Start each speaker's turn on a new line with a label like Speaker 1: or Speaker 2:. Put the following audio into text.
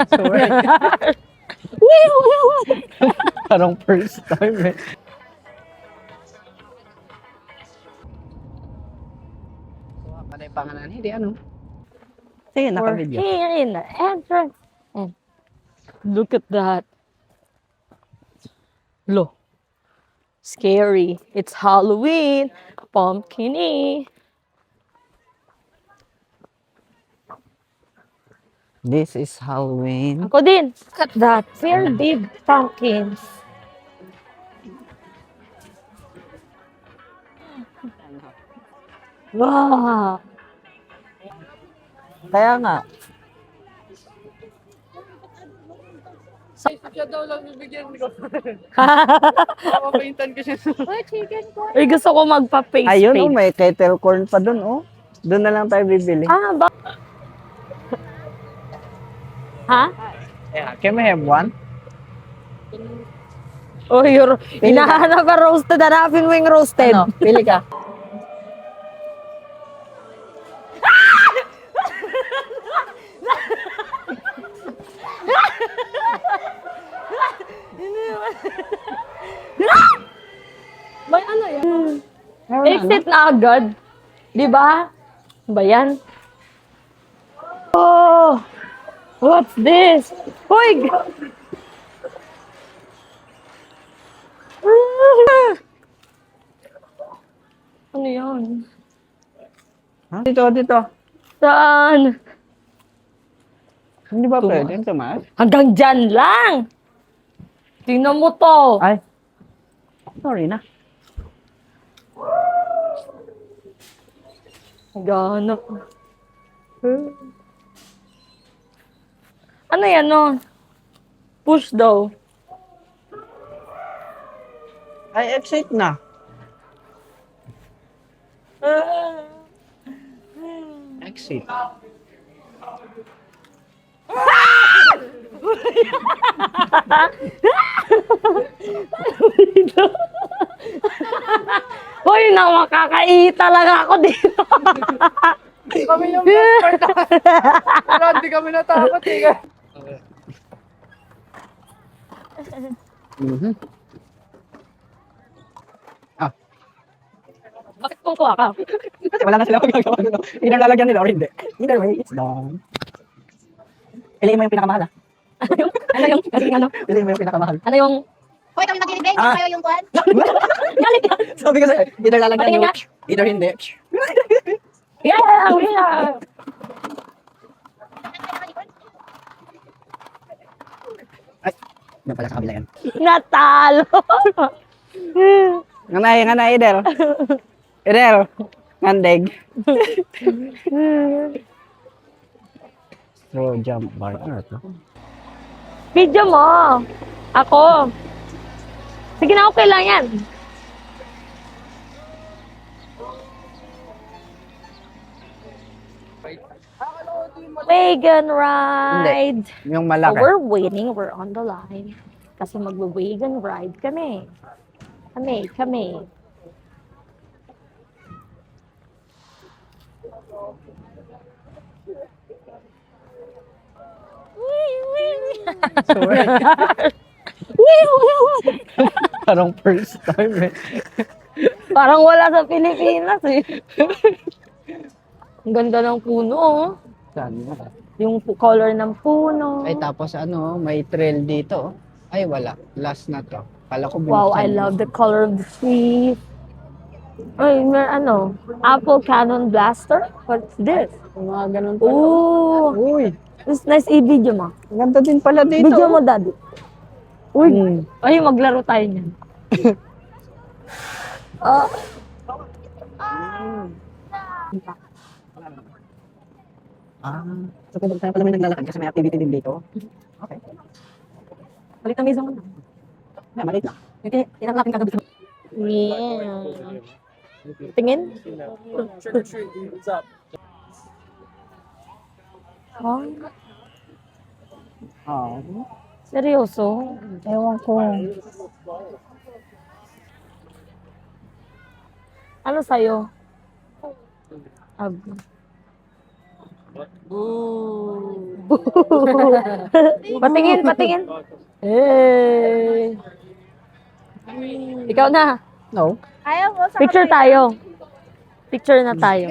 Speaker 1: Sorry. Parang first time eh. So, panay pangalan. Hindi ano. Sige,
Speaker 2: We're
Speaker 1: naka-video.
Speaker 2: here in the entrance. And look at that. Look. Scary. It's Halloween. Pumpkin-y.
Speaker 1: This is Halloween.
Speaker 2: Ako din. Look at that. Very big pumpkins. Wow.
Speaker 1: Kaya nga.
Speaker 3: Siya daw lang bibigyan ko. Papapaintan ko siya.
Speaker 2: Uy, gusto ko magpa-face
Speaker 1: Ayun,
Speaker 2: paint.
Speaker 1: may kettle corn pa dun, oh. Doon na lang tayo bibili.
Speaker 2: Ba? Ha?
Speaker 1: Yeah, can we have one?
Speaker 2: Oh, hinahanap ka roasted. Hanapin mo yung roasted.
Speaker 1: Ano? Pili ka.
Speaker 2: May ano yan?
Speaker 1: Meron
Speaker 2: Exit na agad. Di ba? Ba yan? Oh! What's this? Hoy! Ano yan?
Speaker 1: Ha? Dito, dito.
Speaker 2: Saan?
Speaker 1: Hindi ba pwede tumaas?
Speaker 2: Hanggang dyan lang! Tingnan mo to.
Speaker 1: Ay. Sorry na.
Speaker 2: Ganap. Ano yan, no? Push daw.
Speaker 1: Ay, exit na. Exit.
Speaker 2: Hoy, na makakaihi talaga ako dito.
Speaker 3: Kami yung best part. Wala, hindi kami natakot eh.
Speaker 1: Mhm. Ah,
Speaker 2: Bakit kung kuha ka?
Speaker 1: kasi wala na sila magagawa nito. Either lalagyan nila or hindi. Either way, it's done. Piliin mo yung pinakamahal, ah.
Speaker 2: Ano yung, ano?
Speaker 1: Piliin mo yung pinakamahal.
Speaker 2: Ano yung,
Speaker 4: Hoy, kami nag-delivery,
Speaker 1: Ah.
Speaker 4: kayo yung kwan.
Speaker 2: galit ka?
Speaker 1: Sabi ko sa'yo, either lalagyan
Speaker 2: Patingin
Speaker 1: nyo,
Speaker 2: nga.
Speaker 1: either hindi.
Speaker 2: Yeah, yeah.
Speaker 1: Ay, yan pala sa kabila yan.
Speaker 2: Natalo.
Speaker 1: Nganay, Idel. Idel, ngandeg. Throw jump bar. Ano to?
Speaker 2: Video mo. Ako. Sige na, okay lang yan. Wagon ride.
Speaker 1: Yung
Speaker 2: So
Speaker 1: malaki.
Speaker 2: we're waiting, we're on the line. Kasi mag-wagon ride kami. Kami.
Speaker 1: Sorry. Parang first time eh.
Speaker 2: Parang wala sa Pilipinas eh. Ang ganda ng puno, oh.
Speaker 1: Saan na?
Speaker 2: Yung color ng puno.
Speaker 1: Ay, tapos ano, may trail dito. Oh. Ay, wala. Last na to. Kala ko
Speaker 2: Wow, I
Speaker 1: binuksan.
Speaker 2: love the color of the trees. Ay, may ano, Apple Cannon Blaster? What's this?
Speaker 1: Mga ganun pa.
Speaker 2: Ooh,
Speaker 1: Uy,
Speaker 2: it's nice i-video mo.
Speaker 1: ganda din pala dito.
Speaker 2: Video mo, daddy. Uy,
Speaker 1: Hmm.
Speaker 2: ay, maglaro tayo niyan. Ah,
Speaker 1: Ah, so kung tayo pala may naglalakad kasi may activity din dito. Okay.
Speaker 2: balik na mesa mo na.
Speaker 1: Yeah, maliit lang.
Speaker 2: Tinang natin kagabi. Yeah. Tingin?
Speaker 3: Trick or treat, what's up?
Speaker 2: Oh,
Speaker 1: Oh.
Speaker 2: seryoso?
Speaker 1: Ewan ko.
Speaker 2: Ano sa'yo? Patingin, patingin. Eh. Ikaw na.
Speaker 1: No.
Speaker 2: Picture tayo. Picture na tayo.